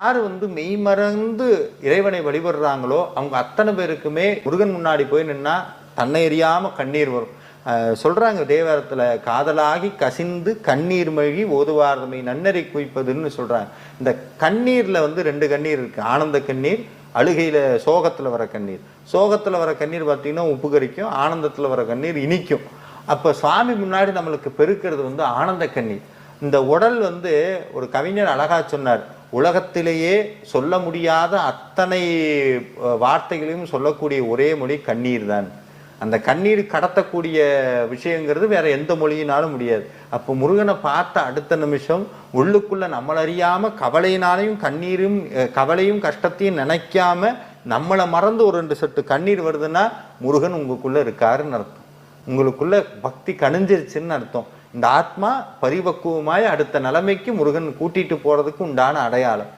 யார் மெய்மறந்து இறைவனை வழிபடுறாங்களோ அவங்க அத்தனை பேருக்குமே முருகன் முன்னாடி போய் நின்னா தன்னை எறியாம கண்ணீர் வரும். சொல்றாங்க தேவாரத்துல, காதலாகி கசிந்து கண்ணீர் மழி ஓதுவார்தமை நன்னறி குவிப்பதுன்னு சொல்றாங்க. இந்த கண்ணீர்ல 2 கண்ணீர் இருக்கு. ஆனந்த கண்ணீர், அழுகையில சோகத்துல வர கண்ணீர். சோகத்துல வர கண்ணீர் பார்த்தீங்கன்னா உப்பு கரிக்கும், ஆனந்தத்துல வர கண்ணீர் இனிக்கும். அப்ப சுவாமி முன்னாடி நம்மளுக்கு பெருக்கிறது ஆனந்த கண்ணீர். இந்த உடல் ஒரு கவிஞர் அழகா சொன்னார், உலகத்திலேயே சொல்ல முடியாத அத்தனை வார்த்தைகளையும் சொல்லக்கூடிய ஒரே மொழி கண்ணீர் தான். அந்த கண்ணீர் கடத்தக்கூடிய விஷயங்கிறது வேற எந்த மொழியினாலும் முடியாது. அப்போ முருகனை பார்த்த அடுத்த நிமிஷம் உள்ளுக்குள்ள நம்மளறியாம கவலையினாலையும் கவலையும் கஷ்டத்தையும் நினைக்காம நம்மளை மறந்து ஒரு 2 சொட்டு கண்ணீர் வருதுன்னா முருகன் உங்களுக்குள்ள இருக்காருன்னு அர்த்தம். உங்களுக்குள்ள பக்தி கணிஞ்சிருச்சுன்னு அர்த்தம். இந்த ஆத்மா பரிபக்குவமாய் அடுத்த நிலைமைக்கு முருகன் கூட்டிட்டு போறதுக்கு உண்டான அடையாளம்.